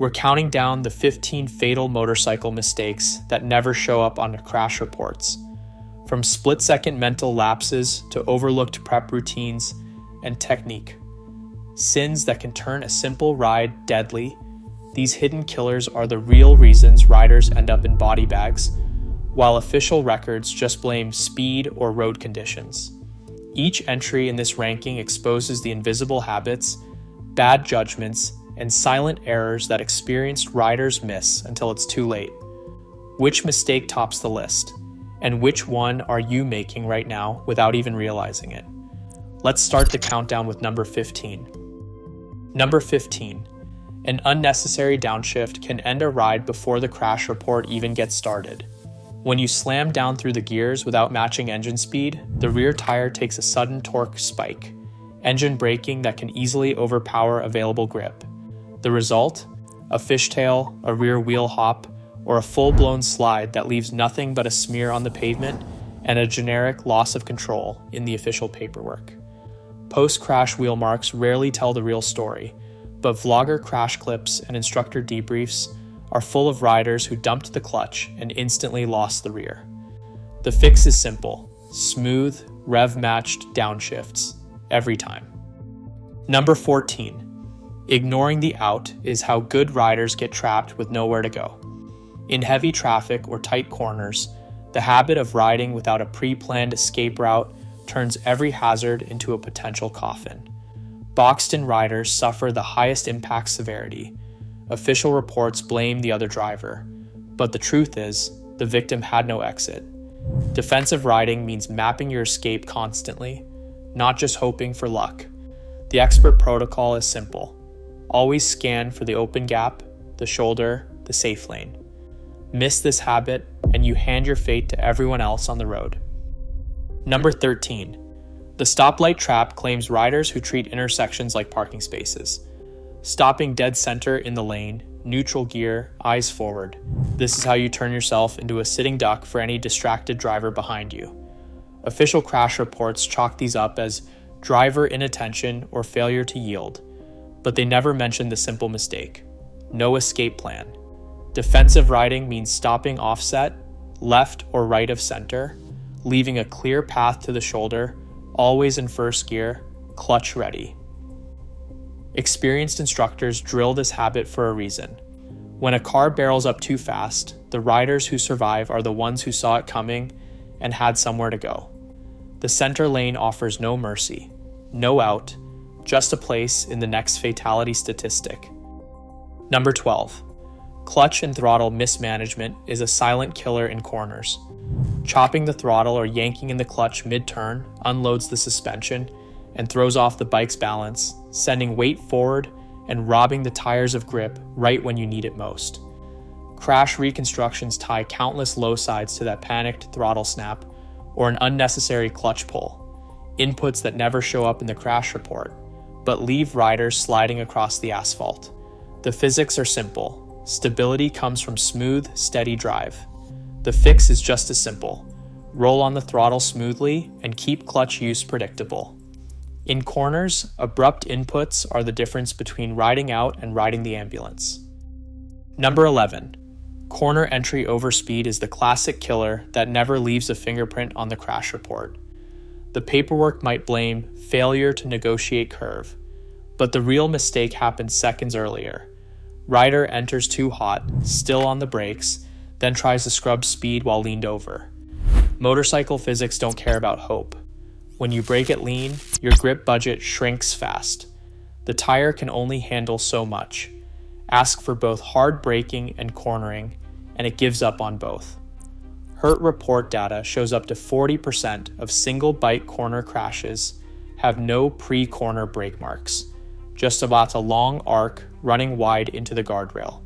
We're counting down the 15 fatal motorcycle mistakes that never show up on the crash reports. From split-second mental lapses to overlooked prep routines and technique. Sins that can turn a simple ride deadly, these hidden killers are the real reasons riders end up in body bags, while official records just blame speed or road conditions. Each entry in this ranking exposes the invisible habits, bad judgments, and silent errors that experienced riders miss until it's too late. Which mistake tops the list? And which one are you making right now without even realizing it? Let's start the countdown with number 15. Number 15. An unnecessary downshift can end a ride before the crash report even gets started. When you slam down through the gears without matching engine speed, the rear tire takes a sudden torque spike, engine braking that can easily overpower available grip. The result? A fishtail, a rear wheel hop, or a full-blown slide that leaves nothing but a smear on the pavement and a generic loss of control in the official paperwork. Post-crash wheel marks rarely tell the real story, but vlogger crash clips and instructor debriefs are full of riders who dumped the clutch and instantly lost the rear. The fix is simple: smooth, rev-matched downshifts, every time. Number 14. Ignoring the out is how good riders get trapped with nowhere to go. In heavy traffic or tight corners, the habit of riding without a pre-planned escape route turns every hazard into a potential coffin. Boxed-in riders suffer the highest impact severity. Official reports blame the other driver, but the truth is, the victim had no exit. Defensive riding means mapping your escape constantly, not just hoping for luck. The expert protocol is simple. Always scan for the open gap, the shoulder, the safe lane. Miss this habit, and you hand your fate to everyone else on the road. Number 13. The stoplight trap claims riders who treat intersections like parking spaces. Stopping dead center in the lane, neutral gear, eyes forward. This is how you turn yourself into a sitting duck for any distracted driver behind you. Official crash reports chalk these up as driver inattention or failure to yield, but they never mention the simple mistake: no escape plan. Defensive riding means stopping offset, left or right of center, leaving a clear path to the shoulder, always in first gear, clutch ready. Experienced instructors drill this habit for a reason. When a car barrels up too fast, the riders who survive are the ones who saw it coming and had somewhere to go. The center lane offers no mercy, no out, just a place in the next fatality statistic. Number 12. Clutch and throttle mismanagement is a silent killer in corners. Chopping the throttle or yanking in the clutch mid-turn unloads the suspension and throws off the bike's balance, sending weight forward and robbing the tires of grip right when you need it most. Crash reconstructions tie countless low sides to that panicked throttle snap or an unnecessary clutch pull, inputs that never show up in the crash report, but leave riders sliding across the asphalt. The physics are simple. Stability comes from smooth, steady drive. The fix is just as simple. Roll on the throttle smoothly and keep clutch use predictable. In corners, abrupt inputs are the difference between riding out and riding the ambulance. Number 11. Corner entry overspeed is the classic killer that never leaves a fingerprint on the crash report. The paperwork might blame failure to negotiate curve, but the real mistake happens seconds earlier. Rider enters too hot, still on the brakes, then tries to scrub speed while leaned over. Motorcycle physics don't care about hope. When you brake it lean, your grip budget shrinks fast. The tire can only handle so much. Ask for both hard braking and cornering, and it gives up on both. Hurt report data shows up to 40% of single bike corner crashes have no pre-corner brake marks, just about a long arc running wide into the guardrail.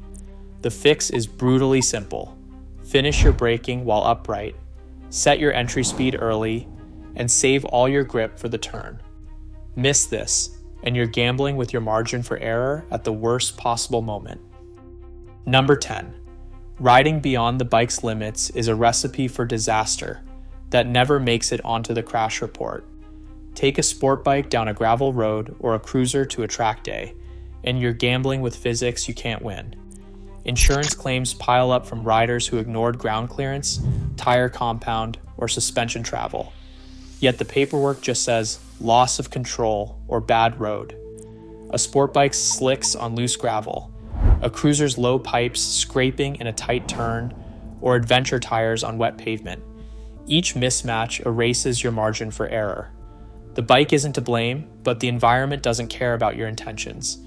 The fix is brutally simple. Finish your braking while upright, set your entry speed early, and save all your grip for the turn. Miss this, and you're gambling with your margin for error at the worst possible moment. Number 10. Riding beyond the bike's limits is a recipe for disaster that never makes it onto the crash report. Take a sport bike down a gravel road or a cruiser to a track day, and you're gambling with physics you can't win. Insurance claims pile up from riders who ignored ground clearance, tire compound, or suspension travel. Yet the paperwork just says loss of control or bad road. A sport bike's slicks on loose gravel, a cruiser's low pipes scraping in a tight turn, or adventure tires on wet pavement. Each mismatch erases your margin for error. The bike isn't to blame, but the environment doesn't care about your intentions.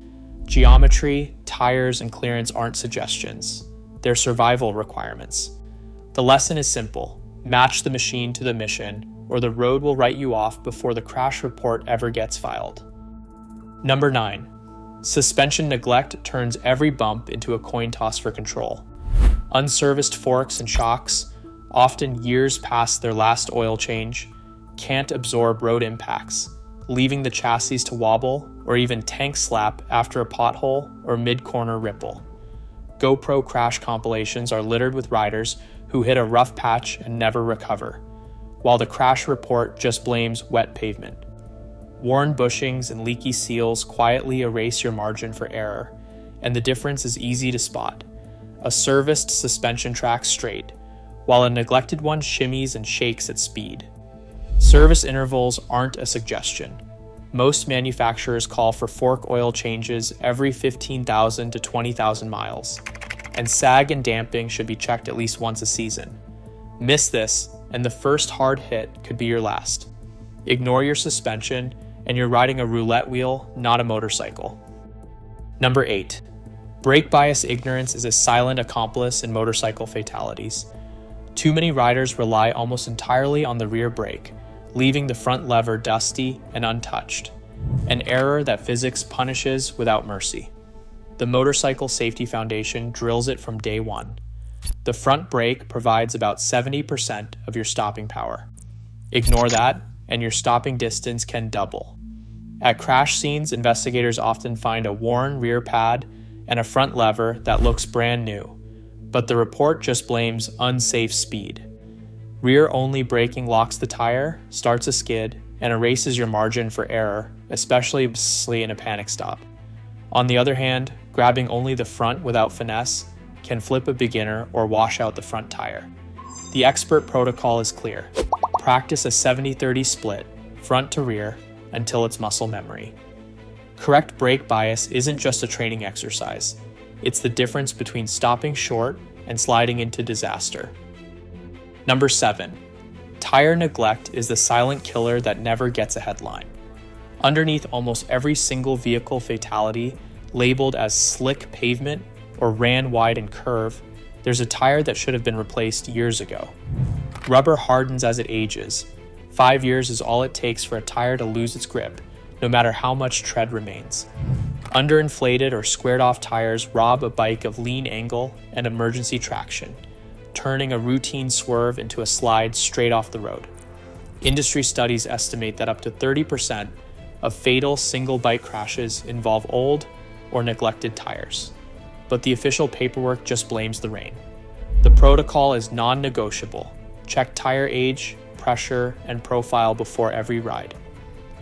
Geometry, tires, and clearance aren't suggestions. They're survival requirements. The lesson is simple: match the machine to the mission, or the road will write you off before the crash report ever gets filed. Number 9. Suspension neglect turns every bump into a coin toss for control. Unserviced forks and shocks, often years past their last oil change, can't absorb road impacts, leaving the chassis to wobble or even tank slap after a pothole or mid-corner ripple. GoPro crash compilations are littered with riders who hit a rough patch and never recover, while the crash report just blames wet pavement. Worn bushings and leaky seals quietly erase your margin for error, and the difference is easy to spot. A serviced suspension tracks straight, while a neglected one shimmies and shakes at speed. Service intervals aren't a suggestion. Most manufacturers call for fork oil changes every 15,000 to 20,000 miles, and sag and damping should be checked at least once a season. Miss this, and the first hard hit could be your last. Ignore your suspension, and you're riding a roulette wheel, not a motorcycle. Number 8. Brake bias ignorance is a silent accomplice in motorcycle fatalities. Too many riders rely almost entirely on the rear brake, leaving the front lever dusty and untouched, an error that physics punishes without mercy. The Motorcycle Safety Foundation drills it from day one. The front brake provides about 70% of your stopping power. Ignore that, and your stopping distance can double. At crash scenes, investigators often find a worn rear pad and a front lever that looks brand new, but the report just blames unsafe speed. Rear-only braking locks the tire, starts a skid, and erases your margin for error, especially in a panic stop. On the other hand, grabbing only the front without finesse can flip a beginner or wash out the front tire. The expert protocol is clear. Practice a 70-30 split, front to rear, until it's muscle memory. Correct brake bias isn't just a training exercise. It's the difference between stopping short and sliding into disaster. Number 7. Tire neglect is the silent killer that never gets a headline. Underneath almost every single vehicle fatality labeled as slick pavement or ran wide and curve, there's a tire that should have been replaced years ago. Rubber hardens as it ages. 5 years is all it takes for a tire to lose its grip, no matter how much tread remains. Underinflated or squared off tires rob a bike of lean angle and emergency traction, turning a routine swerve into a slide straight off the road. Industry studies estimate that up to 30% of fatal single bike crashes involve old or neglected tires, but the official paperwork just blames the rain. The protocol is non-negotiable. Check tire age, pressure, and profile before every ride.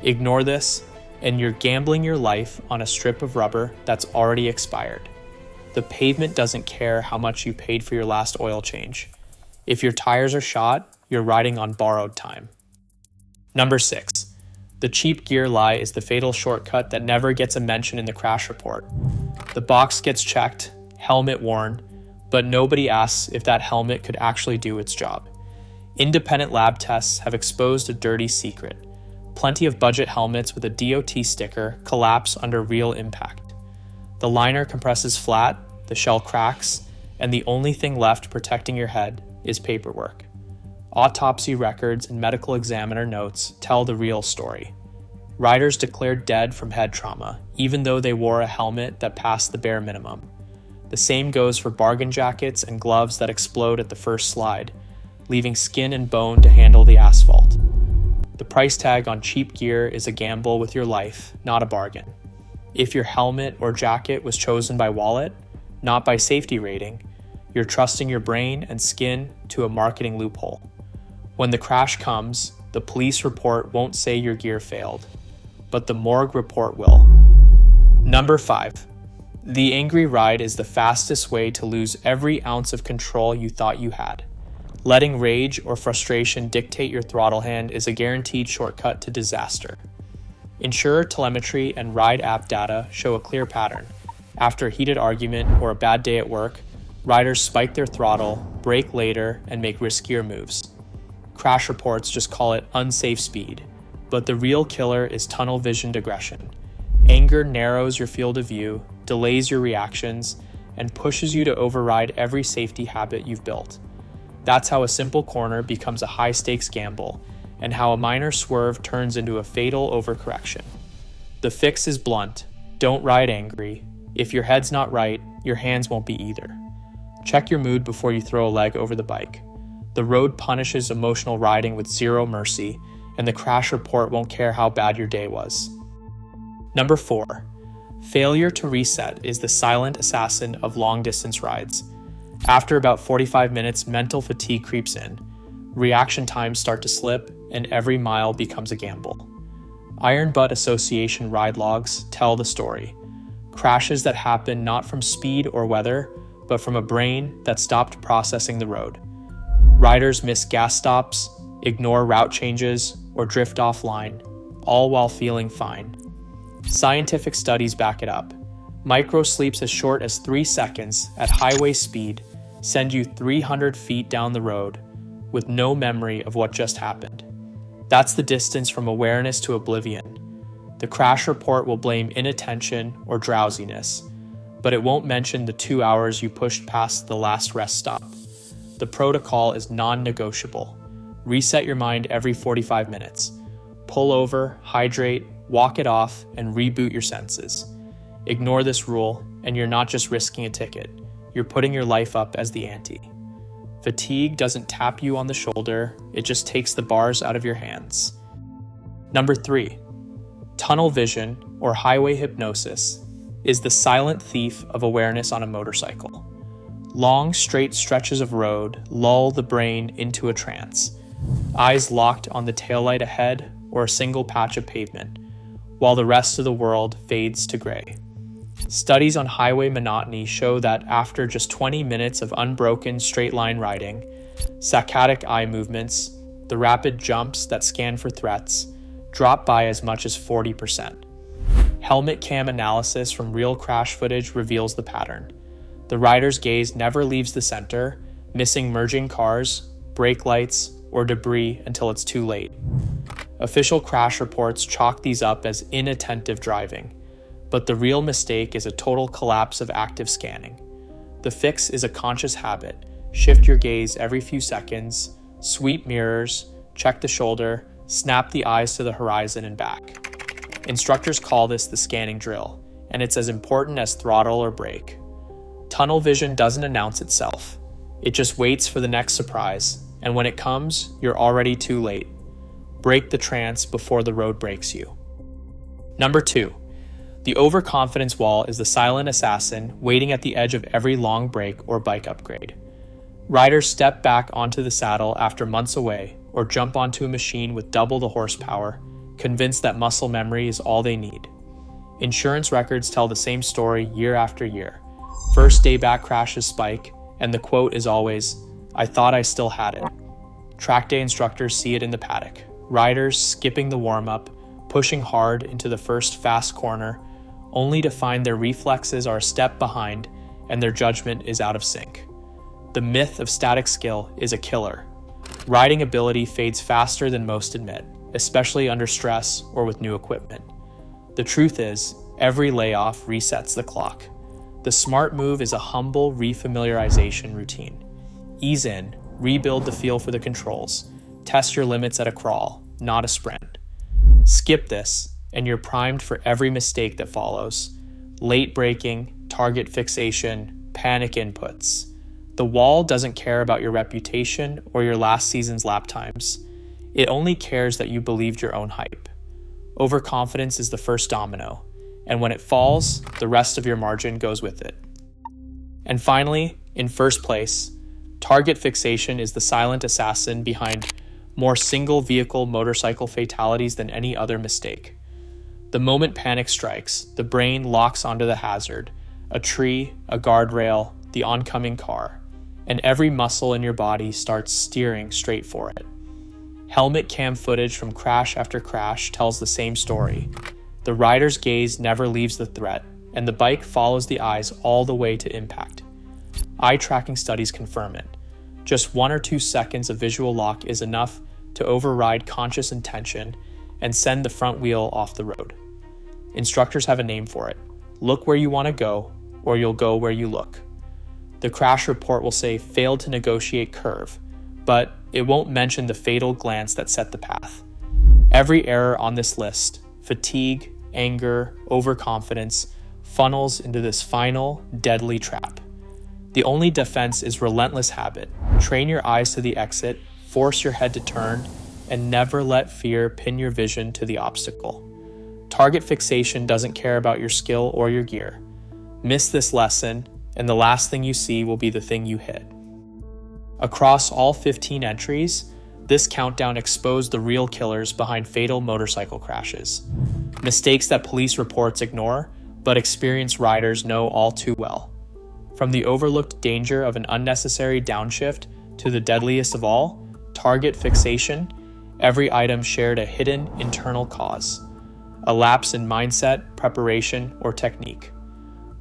Ignore this, and you're gambling your life on a strip of rubber that's already expired. The pavement doesn't care how much you paid for your last oil change. If your tires are shot, you're riding on borrowed time. Number 6. The cheap gear lie is the fatal shortcut that never gets a mention in the crash report. The box gets checked, helmet worn, but nobody asks if that helmet could actually do its job. Independent lab tests have exposed a dirty secret. Plenty of budget helmets with a DOT sticker collapse under real impact. The liner compresses flat, the shell cracks, and the only thing left protecting your head is paperwork. Autopsy records and medical examiner notes tell the real story. Riders declared dead from head trauma, even though they wore a helmet that passed the bare minimum. The same goes for bargain jackets and gloves that explode at the first slide, leaving skin and bone to handle the asphalt. The price tag on cheap gear is a gamble with your life, not a bargain. If your helmet or jacket was chosen by wallet, not by safety rating, you're trusting your brain and skin to a marketing loophole. When the crash comes, the police report won't say your gear failed, but the morgue report will. Number 5. The angry ride is the fastest way to lose every ounce of control you thought you had. Letting rage or frustration dictate your throttle hand is a guaranteed shortcut to disaster. Insurer telemetry and ride app data show a clear pattern. After a heated argument or a bad day at work, riders spike their throttle, brake later, and make riskier moves. Crash reports just call it unsafe speed, but the real killer is tunnel visioned aggression. Anger narrows your field of view, delays your reactions, and pushes you to override every safety habit you've built. That's how a simple corner becomes a high-stakes gamble, and how a minor swerve turns into a fatal overcorrection. The fix is blunt. Don't ride angry. If your head's not right, your hands won't be either. Check your mood before you throw a leg over the bike. The road punishes emotional riding with zero mercy, and the crash report won't care how bad your day was. Number 4. Failure to reset is the silent assassin of long-distance rides. After about 45 minutes, mental fatigue creeps in. Reaction times start to slip, and every mile becomes a gamble. Iron Butt Association ride logs tell the story. Crashes that happen not from speed or weather, but from a brain that stopped processing the road. Riders miss gas stops, ignore route changes, or drift offline, all while feeling fine. Scientific studies back it up. Micro sleeps as short as 3 seconds at highway speed send you 300 feet down the road with no memory of what just happened. That's the distance from awareness to oblivion. The crash report will blame inattention or drowsiness, but it won't mention the 2 hours you pushed past the last rest stop. The protocol is non-negotiable. Reset your mind every 45 minutes. Pull over, hydrate, walk it off, and reboot your senses. Ignore this rule, and you're not just risking a ticket. You're putting your life up as the ante. Fatigue doesn't tap you on the shoulder, it just takes the bars out of your hands. Number 3. Tunnel vision, or highway hypnosis, is the silent thief of awareness on a motorcycle. Long, straight stretches of road lull the brain into a trance, eyes locked on the taillight ahead or a single patch of pavement, while the rest of the world fades to gray. Studies on highway monotony show that after just 20 minutes of unbroken straight-line riding, saccadic eye movements, the rapid jumps that scan for threats, drop by as much as 40%. Helmet cam analysis from real crash footage reveals the pattern. The rider's gaze never leaves the center, missing merging cars, brake lights, or debris until it's too late. Official crash reports chalk these up as inattentive driving, but the real mistake is a total collapse of active scanning. The fix is a conscious habit. Shift your gaze every few seconds, sweep mirrors, check the shoulder, snap the eyes to the horizon and back. Instructors call this the scanning drill, and it's as important as throttle or brake. Tunnel vision doesn't announce itself. It just waits for the next surprise, and when it comes, you're already too late. Break the trance before the road breaks you. Number 2. The overconfidence wall is the silent assassin waiting at the edge of every long break or bike upgrade. Riders step back onto the saddle after months away or jump onto a machine with double the horsepower, convinced that muscle memory is all they need. Insurance records tell the same story year after year. First day back crashes spike, and the quote is always, "I thought I still had it." Track day instructors see it in the paddock. Riders skipping the warm-up, pushing hard into the first fast corner, only to find their reflexes are a step behind and their judgment is out of sync. The myth of static skill is a killer. Riding ability fades faster than most admit, especially under stress or with new equipment. The truth is, every layoff resets the clock. The smart move is a humble refamiliarization routine. Ease in, rebuild the feel for the controls, test your limits at a crawl, not a sprint. Skip this, and you're primed for every mistake that follows. Late braking, target fixation, panic inputs. The wall doesn't care about your reputation or your last season's lap times. It only cares that you believed your own hype. Overconfidence is the first domino, and when it falls, the rest of your margin goes with it. And finally, in first place, target fixation is the silent assassin behind more single-vehicle motorcycle fatalities than any other mistake. The moment panic strikes, the brain locks onto the hazard, a tree, a guardrail, the oncoming car, and every muscle in your body starts steering straight for it. Helmet cam footage from crash after crash tells the same story. The rider's gaze never leaves the threat, and the bike follows the eyes all the way to impact. Eye tracking studies confirm it. Just 1 or 2 seconds of visual lock is enough to override conscious intention and send the front wheel off the road. Instructors have a name for it. Look where you want to go, or you'll go where you look. The crash report will say failed to negotiate curve, but it won't mention the fatal glance that set the path. Every error on this list, fatigue, anger, overconfidence, funnels into this final, deadly trap. The only defense is relentless habit. Train your eyes to the exit, force your head to turn, and never let fear pin your vision to the obstacle. Target fixation doesn't care about your skill or your gear. Miss this lesson, and the last thing you see will be the thing you hit. Across all 15 entries, this countdown exposed the real killers behind fatal motorcycle crashes. Mistakes that police reports ignore, but experienced riders know all too well. From the overlooked danger of an unnecessary downshift to the deadliest of all, target fixation, every item shared a hidden internal cause, a lapse in mindset, preparation, or technique.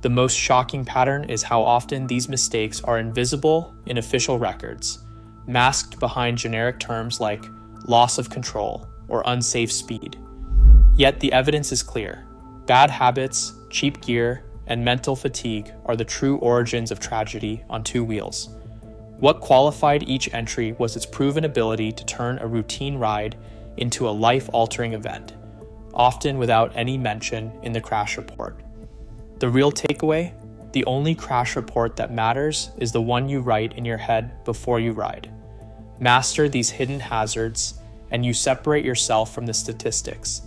The most shocking pattern is how often these mistakes are invisible in official records, masked behind generic terms like loss of control or unsafe speed. Yet the evidence is clear. Bad habits, cheap gear, and mental fatigue are the true origins of tragedy on 2 wheels. What qualified each entry was its proven ability to turn a routine ride into a life-altering event, often without any mention in the crash report. The real takeaway? The only crash report that matters is the one you write in your head before you ride. Master these hidden hazards, and you separate yourself from the statistics.